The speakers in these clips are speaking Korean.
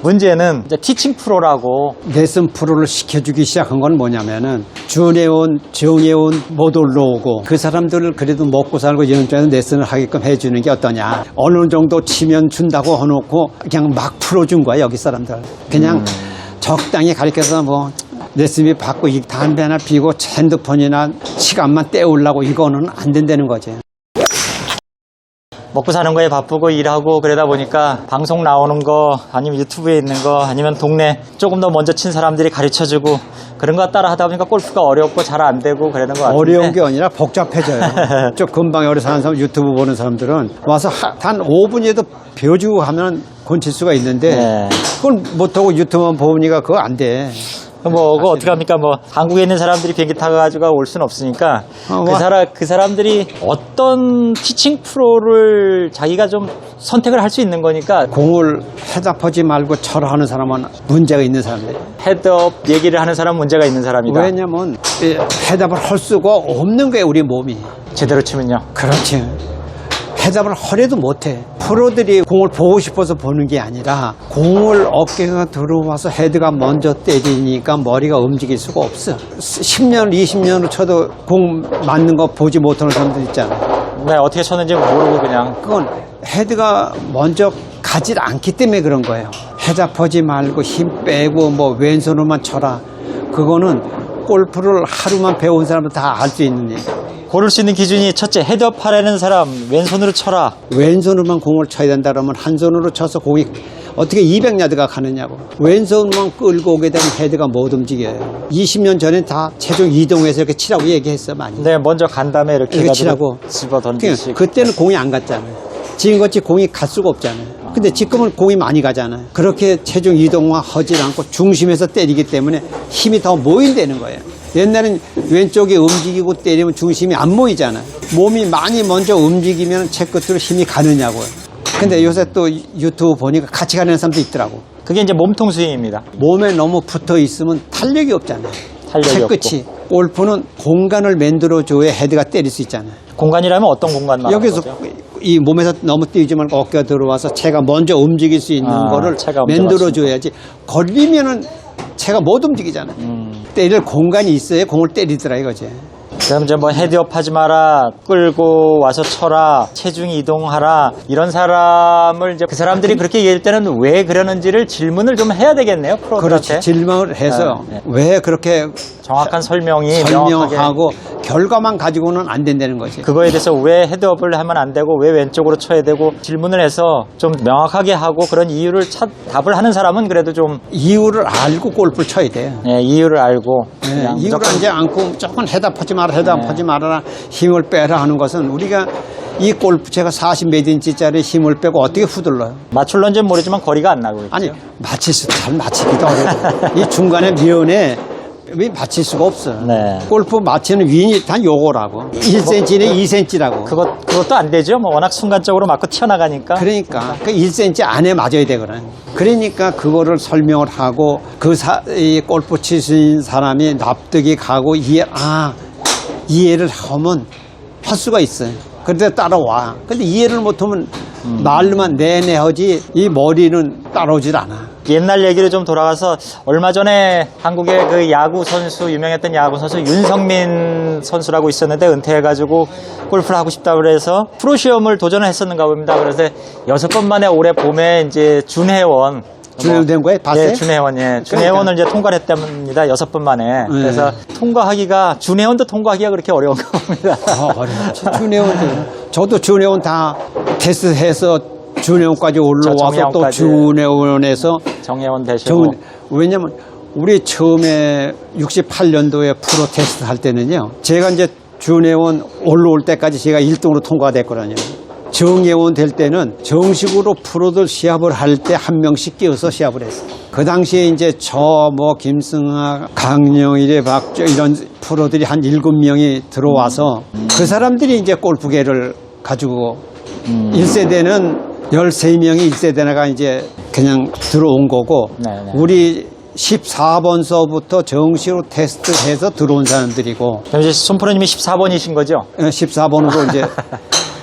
문제는 이제 티칭 프로라고 레슨 프로를 시켜주기 시작한 건 뭐냐면은 준해온, 정해온 못 올라오고 그 사람들을 그래도 먹고 살고 연주하는 레슨을 하게끔 해주는 게 어떠냐. 어느 정도 치면 준다고 해놓고 그냥 막 풀어준 거야, 여기 사람들. 그냥 적당히 가르쳐서 뭐 레슨비 받고 이 담배나 피고 핸드폰이나 시간만 때우려고 이거는 안 된다는 거지. 먹고 사는 거에 바쁘고 일하고 그러다 보니까 방송 나오는 거 아니면 유튜브에 있는 거 아니면 동네 조금 더 먼저 친 사람들이 가르쳐주고 그런 거 따라 하다 보니까 골프가 어렵고 잘 안 되고 그러는 것 같은데 어려운 게 아니라 복잡해져요. 저 금방 여기 사는 사람, 유튜브 보는 사람들은 와서 단 5분이라도 배워주고 하면 건칠 수가 있는데 네. 그걸 못하고 유튜브만 보니까 그거 안 돼. 뭐 그거 어떻게 합니까? 뭐 한국에 있는 사람들이 비행기 타고 가지고 올 수는 없으니까 그 사람들이 어떤 티칭 프로를 자기가 좀 선택을 할 수 있는 거니까 공을 해답하지 말고 쳐라 하는 사람은 문제가 있는 사람들. 헤드업 얘기를 하는 사람은 문제가 있는 사람이다. 왜냐면 해답을 할 수가 없는 거예요, 우리 몸이. 제대로 치면요. 그렇지. 해답을 하려도 못해. 프로들이 공을 보고 싶어서 보는 게 아니라 공을 어깨가 들어와서 헤드가 먼저 때리니까 머리가 움직일 수가 없어. 10년, 20년을 쳐도 공 맞는 거 보지 못하는 사람들 있잖아. 네, 어떻게 쳤는지 모르고 그냥. 그건 헤드가 먼저 가질 않기 때문에 그런 거예요. 해답하지 말고 힘 빼고 뭐 왼손으로만 쳐라. 그거는 골프를 하루만 배운 사람은 다 알 수 있는 얘기예요. 고를 수 있는 기준이 첫째 헤드업 하려는 사람 왼손으로 쳐라. 왼손으로만 공을 쳐야 된다 그러면 한 손으로 쳐서 공이 어떻게 200야드가 가느냐고. 왼손만 끌고 오게 되면 헤드가 못 움직여요. 20년 전에 다 체중 이동해서 이렇게 치라고 얘기했어 많이. 네, 먼저 간 다음에 이렇게 치라고. 집어 던지시고. 그때는 공이 안 갔잖아요. 지금같이 공이 갈 수가 없잖아요. 근데 지금은 공이 많이 가잖아요. 그렇게 체중 이동화 하지 않고 중심에서 때리기 때문에 힘이 더 모인다는 거예요. 옛날엔 왼쪽에 움직이고 때리면 중심이 안 모이잖아요. 몸이 많이 먼저 움직이면 채 끝으로 힘이 가느냐고요. 근데 요새 또 유튜브 보니까 같이 가는 사람도 있더라고. 그게 이제 몸통 스윙입니다. 몸에 너무 붙어 있으면 탄력이 없잖아요. 탄력이 채 없고. 끝이. 골프는 공간을 만들어줘야 헤드가 때릴 수 있잖아요. 공간이라면 어떤 공간 말하는 여기서 거죠? 이 몸에서 너무 뛰지 말고 어깨가 들어와서 채가 먼저 움직일 수 있는 거를 채가 먼저 만들어줘야지. 걸리면은 채가 못 움직이잖아요. 때릴 공간이 있어야 공을 때리더라 이거지. 그럼 이제 뭐 헤드업 하지 마라, 끌고 와서 쳐라, 체중 이동하라 이런 사람을 이제 그 사람들이 그렇게 얘기할 때는 왜 그러는지를 질문을 좀 해야 되겠네요, 프로들한테. 그렇지. 질문을 해서 네. 왜 그렇게 정확한 설명이 설명하고 명확하게. 결과만 가지고는 안 된다는 거지. 그거에 대해서 왜 헤드업을 하면 안 되고 왜 왼쪽으로 쳐야 되고 질문을 해서 좀 명확하게 하고 그런 이유를 답을 하는 사람은 그래도 좀 이유를 알고 골프를 쳐야 돼요. 이유를 알고 그냥 이유를 무조건 알지 않고 무조건 해답하지 마라, 해답하지 말아라, 힘을 빼라 하는 것은 우리가 이 골프채가 40몇 인치짜리 힘을 빼고 어떻게 후들러요? 맞출런지는 모르지만 거리가 안 나고 있죠. 아니, 잘 맞히기도 어려워. 이 중간에 미연에 왜 맞힐 수가 없어. 네. 골프 맞히는 윈이 단 요거라고. 1cm네 2cm라고. 그것도 안 되죠. 뭐 워낙 순간적으로 맞고 튀어나가니까. 그러니까 그 1cm 안에 맞아야 되거든. 그러니까 그거를 설명을 하고 이 골프 치신 사람이 납득이 가고 이해를 하면 할 수가 있어요. 그런데 따라와. 근데 이해를 못하면 말로만 내내 하지 이 머리는 따라오질 않아. 옛날 얘기를 좀 돌아가서 얼마 전에 한국의 그 야구 선수, 유명했던 야구 선수 윤성민 선수라고 있었는데 은퇴해가지고 골프를 하고 싶다고 그래서 프로 시험을 도전을 했었는가 봅니다. 그래서 6번 만에 올해 봄에 이제 준회원 준회원 거예요? 봤어요? 네, 준회원, 예. 준회원을 이제 통과를 했답니다. 6번 만에. 그래서 통과하기가, 준회원도 통과하기가 그렇게 어려운가 봅니다. 어렵지. 준회원도. 저도 준회원 다 테스트해서 준회원까지 올라와서 또 준회원에서 정회원 되시고. 왜냐면 우리 처음에 68년도에 프로 테스트 할 때는요. 제가 이제 준회원 올라올 때까지 제가 1등으로 통과됐거든요. 정예원 될 때는 정식으로 프로들 시합을 할 때 한 명씩 끼워서 시합을 했어요. 그 당시에 이제 김승아, 강영일의 박조 이런 프로들이 한 7명이 들어와서 그 사람들이 이제 골프계를 가지고 1세대는 13명이 1세대나가 이제 그냥 들어온 거고 네네. 우리 14번서부터 정식으로 테스트해서 들어온 사람들이고 이제 손프로님이 14번이신 거죠? 14번으로 이제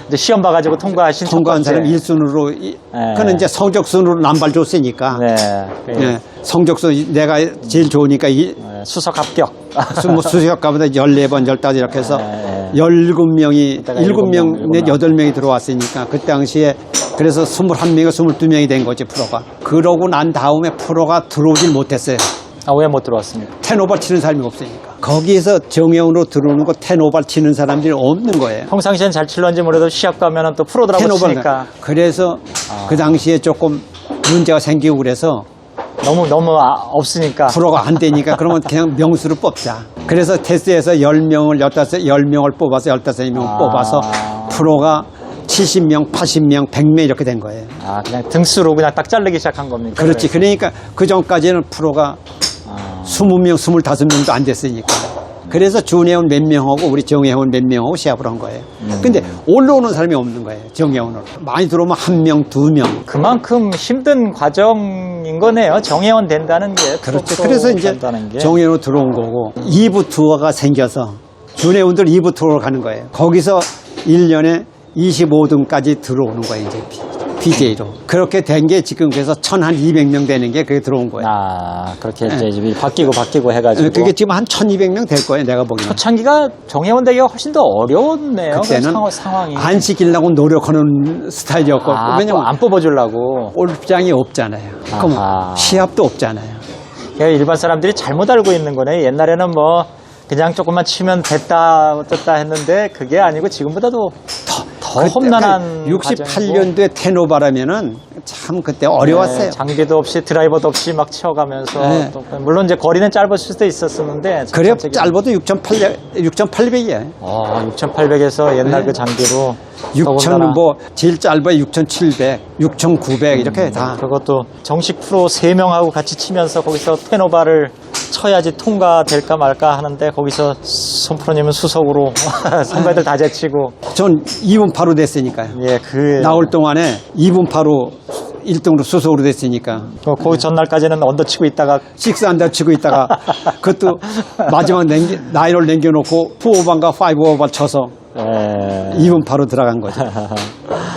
이제 시험 봐가지고 통과하신 첫 통과한 번째. 사람 1순으로, 네. 그는 이제 성적순으로 남발 줬으니까. 네. 예, 성적순 내가 제일 좋으니까 수석 합격. 수석가보다 14번, 15 이렇게 해서 네. 17명이, 그때가 7명, 내 일곱 8명이 들어왔으니까 그 당시에 그래서 21명이 22명이 된 거지, 프로가. 그러고 난 다음에 프로가 들어오질 못했어요. 아, 왜 못 들어왔습니까? 텐오발 치는 사람이 없으니까. 거기에서 정예원으로 들어오는 거 텐오발 치는 사람들이 없는 거예요. 평상시엔 잘 칠런지 모르도 시합 가면은 또 프로들하고 텐오발. 치니까 그래서 그 당시에 조금 문제가 생기고 그래서 너무 없으니까. 프로가 안 되니까 그러면 그냥 명수로 뽑자. 그래서 테스트에서 10명을 10명을 뽑아서 15명을 뽑아서 프로가 70명, 80명, 100명 이렇게 된 거예요. 아, 그냥 등수로 그냥 딱 자르기 시작한 겁니까? 그렇지. 그러니까 그 전까지는 프로가 20명, 25명도 안 됐으니까. 그래서 준혜원 몇 명하고 우리 정혜원 몇 명하고 시합을 한 거예요. 근데 올라오는 사람이 없는 거예요. 정혜원으로. 많이 들어오면 1명, 2명. 그만큼 힘든 과정인 거네요. 정회원 된다는 게. 그렇죠. 프로 그래서 이제 된다는 게. 정혜원으로 들어온 거고 2부 투어가 생겨서 준혜원들 2부 투어로 가는 거예요. 거기서 1년에 25등까지 들어오는 거예요. 이제 BJ로. 그렇게 된 게 지금 그래서 1,200명 되는 게 그게 들어온 거예요. 아, 그렇게 이제 바뀌고 해가지고. 그게 지금 한 1,200명 될 거예요. 내가 보기에는. 초창기가 정회원 되기가 훨씬 더 어려웠네요. 그때는 상황이. 안 시키려고 노력하는 스타일이었고 왜냐면 안 뽑아주려고. 골프장이 없잖아요. 그럼 아하. 시합도 없잖아요. 그러니까 일반 사람들이 잘못 알고 있는 거네. 옛날에는 뭐 그냥 조금만 치면 됐다 어쨌다 했는데 그게 아니고 지금보다도 더 험난한 68년도에 테노바라면은 참 그때 어려웠어요. 네, 장비도 없이 드라이버도 없이 막 치어가면서 네. 또 물론 이제 거리는 짧았을 수도 있었었는데 그래 짧아도 6,800이에요. 6,800에서 옛날 그 장비로 6,000 뭐 제일 짧아 6,700, 6,900 이렇게 다. 그것도 정식 프로 3명하고 같이 치면서 거기서 테노바를 쳐야지 통과될까 말까 하는데 거기서 손프로님은 수석으로 선배들 다 제치고 전 2분 8로 됐으니까요. 예, 나올 동안에 2분 8로 1등으로 수석으로 됐으니까. 그 전날까지는 언더 치고 있다가 식스안다 치고 있다가 그것도 마지막 나이를 남겨놓고 4오버인가 5오버 쳐서 예. 2분 8로 들어간 거죠.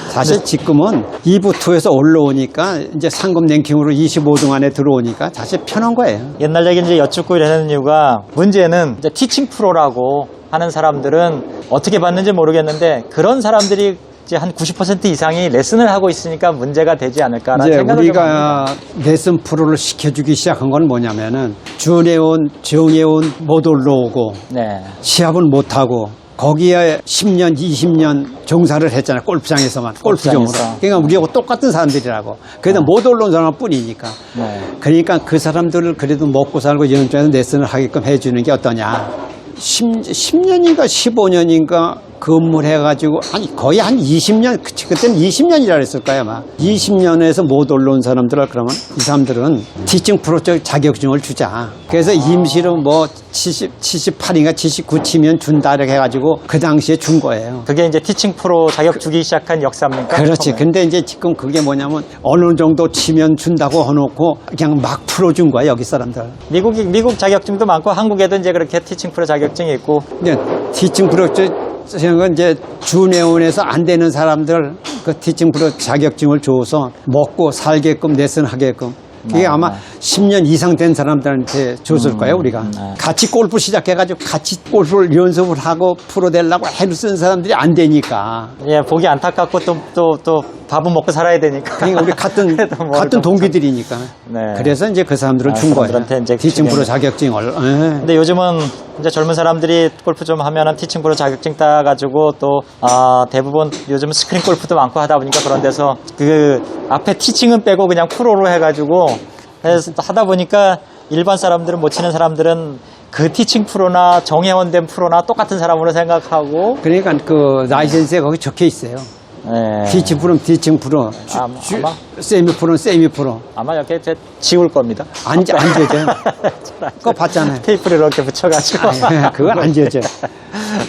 사실 지금은 2부 2에서 올라오니까 이제 상금 랭킹으로 25등 안에 들어오니까 사실 편한 거예요. 옛날 얘기 이제 여쭙고 이러는 이유가 문제는 이제 티칭 프로라고 하는 사람들은 어떻게 봤는지 모르겠는데 그런 사람들이 이제 한 90% 이상이 레슨을 하고 있으니까 문제가 되지 않을까라는 이제 생각을 좀 우리가 레슨 프로를 시켜주기 시작한 건 뭐냐면은 준혜원, 정혜원 못 올라오고 네. 시합은 못하고 거기에 10년, 20년 종사를 했잖아요. 골프장에서만. 골프장으로. 골프장에서. 그러니까 우리하고 똑같은 사람들이라고. 그래도 못 올라온 사람 뿐이니까. 네. 그러니까 그 사람들을 그래도 먹고 살고 연주해서 레슨을 하게끔 해주는 게 어떠냐. 10년인가 15년인가 근무를 해가지고 거의 한 20년, 그때는 20년이라 그랬을까요, 아마. 20년에서 못 올라온 사람들을 그러면 이 사람들은 티칭 프로 쪽 자격증을 주자. 그래서 임시로 뭐 78인가 79 치면 준다 이렇게 해가지고 그 당시에 준 거예요. 그게 이제 티칭 프로 자격 주기 시작한 역사입니까? 그렇지. 처음에? 근데 이제 지금 그게 뭐냐면 어느 정도 치면 준다고 해놓고 그냥 막 풀어준 거야, 여기 사람들. 미국 자격증도 많고 한국에도 이제 그렇게 티칭 프로 자격증이 있고 근데 티칭 프로 건 이제 준회원에서 안 되는 사람들 그 티칭 프로 자격증을 줘서 먹고 살게끔 레슨하게끔 그게 아마 10년 이상 된 사람들한테 줬을 거예요, 우리가. 같이 골프 시작해가지고 같이 골프를 연습을 하고 프로 되려고 해를 쓴 사람들이 안 되니까. 예, 보기 안타깝고 또 밥은 먹고 살아야 되니까. 그러니까 우리 같은 그래도 뭐 좀 동기들이니까. 네. 그래서 이제 그 사람들은 준 거예요. 사람들한테 이제 티칭 프로 주겠네. 자격증을. 예. 근데 요즘은 이제 젊은 사람들이 골프 좀 하면은 티칭 프로 자격증 따가지고 또 대부분 요즘 스크린 골프도 많고 하다 보니까 그런 데서 그 앞에 티칭은 빼고 그냥 프로로 해가지고 해서 하다 보니까 일반 사람들은 못 치는 사람들은 그 티칭 프로나 정회원된 프로나 똑같은 사람으로 생각하고 그러니까 그 라이센스에 거기 적혀 있어요. 예. 티칭 프로는 티칭 프로, 아마? 세미 프로는 세미 프로. 아마 이렇게 이제 지울 겁니다. 안 져져. 그거 봤잖아요. 테이프를 이렇게 붙여가지고. 그건 안 져져.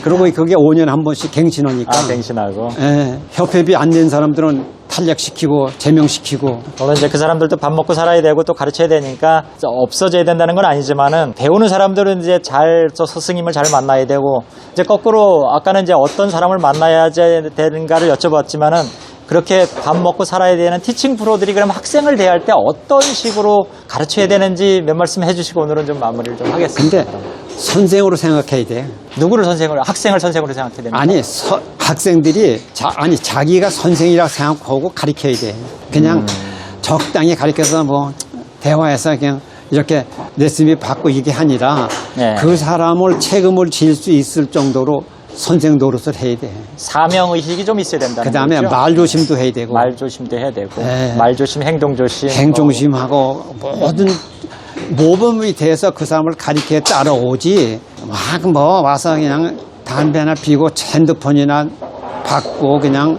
그리고 그게 5년에 한 번씩 갱신하니까. 갱신하고. 예, 협회비 안 낸 사람들은 탄력시키고 제명시키고 물론 이제 그 사람들도 밥 먹고 살아야 되고 또 가르쳐야 되니까 없어져야 된다는 건 아니지만은 배우는 사람들은 이제 저 스승님을 잘 만나야 되고 이제 거꾸로 아까는 이제 어떤 사람을 만나야 되는가를 여쭤봤지만은 그렇게 밥 먹고 살아야 되는 티칭 프로들이 그럼 학생을 대할 때 어떤 식으로 가르쳐야 되는지 몇 말씀 해주시고 오늘은 좀 마무리를 좀 하겠습니다. 근데 선생으로 생각해야 돼. 누구를 학생을 선생으로 생각해야 됩니까? 아니 학생들이 자기가 선생이라고 생각하고 가르쳐야 돼. 그냥 적당히 가르쳐서 뭐 대화해서 그냥 이렇게 레슨비 받고 이게 아니라 네. 그 사람을 책임을 질 수 있을 정도로 선생 노릇을 해야 돼. 사명의식이 좀 있어야 된다는 그 다음에 거죠? 말 조심도 해야 되고 말 조심도 해야 되고 네. 말 조심, 행동 조심 행정심하고 모든 모범이 돼서 그 사람을 가리켜 따라오지 막 뭐 와서 그냥 담배나 피고 핸드폰이나 받고 그냥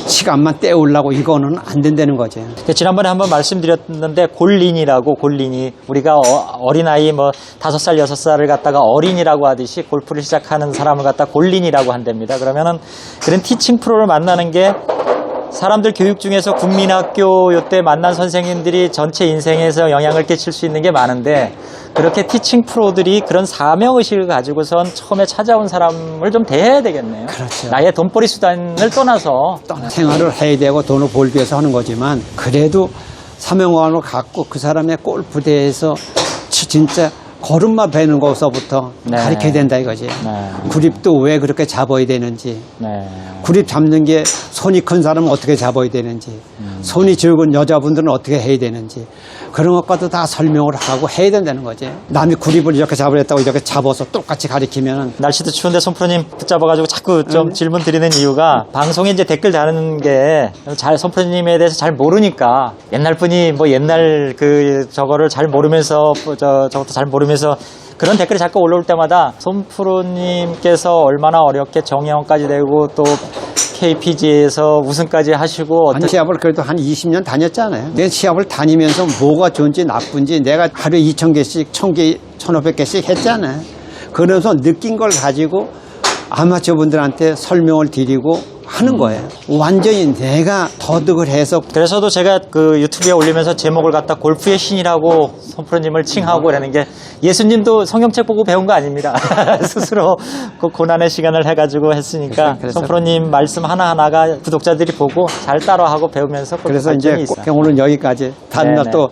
시간만 때우려고 이거는 안 된다는 거지. 지난번에 한번 말씀드렸는데 골린이라고 골린이 우리가 어린아이 뭐 5살, 6살을 갖다가 어린이라고 하듯이 골프를 시작하는 사람을 갖다 골린이라고 한답니다. 그러면은 그런 티칭 프로를 만나는 게 사람들 교육 중에서 국민학교 요때 만난 선생님들이 전체 인생에서 영향을 끼칠 수 있는 게 많은데 그렇게 티칭 프로들이 그런 사명의식을 가지고선 처음에 찾아온 사람을 좀 대해야 되겠네요. 그렇죠. 나의 돈벌이 수단을 떠나서 생활을 해야 되고 돈을 벌기 위해서 하는 거지만 그래도 사명감을 갖고 그 사람의 골프대에서 진짜 걸음마 베는 것서부터 네. 가르쳐야 된다 이거지. 네. 구립도 왜 그렇게 잡아야 되는지. 네. 구립 잡는 게 손이 큰 사람은 어떻게 잡아야 되는지, 손이 적은 여자분들은 어떻게 해야 되는지 그런 것과도 다 설명을 하고 해야 된다는 거지. 남이 구립을 이렇게 잡으랬다고 이렇게 잡아서 똑같이 가리키면은 날씨도 추운데 손프로님 붙잡아가지고 자꾸 좀 질문 드리는 이유가 방송에 이제 댓글 다는 게 잘 손프로님에 대해서 잘 모르니까 옛날 분이 뭐 옛날 저거를 잘 모르면서 저것도 잘 모르면서 그런 댓글이 자꾸 올라올 때마다 손프로님께서 얼마나 어렵게 정예원까지 되고 또 KPGA에서 우승까지 하시고 한 시합을 그래도 한 20년 다녔잖아요. 내 시합을 다니면서 뭐가 좋은지 나쁜지 내가 하루에 2,000개씩 1,000개, 1,500개씩 했잖아요. 그러면서 느낀 걸 가지고 아마추어 분들한테 설명을 드리고 하는 거예요. 완전히 내가 터득을 해서 그래서도 제가 그 유튜브에 올리면서 제목을 갖다 골프의 신이라고 손프로님을 칭하고 그러는 게 예수님도 성경책 보고 배운 거 아닙니다. 스스로 그 고난의 시간을 해가지고 했으니까 그래서 손프로님 말씀 하나하나가 구독자들이 보고 잘 따라하고 배우면서 그래서 이제 발전이 있어요. 오늘은 여기까지. 다른 날 네네. 또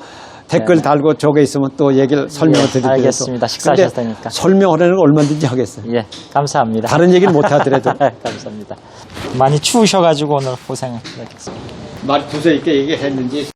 댓글 네네. 달고 저게 있으면 또 얘기를 설명을 예, 드릴게요. 알겠습니다. 식사하셨다니까. 설명하려는 걸 얼마든지 하겠어요. 예, 감사합니다. 다른 얘기는 못 하더라도. 감사합니다. 많이 추우셔가지고 오늘 고생하셨습니다. 말 두세 있게 얘기했는지.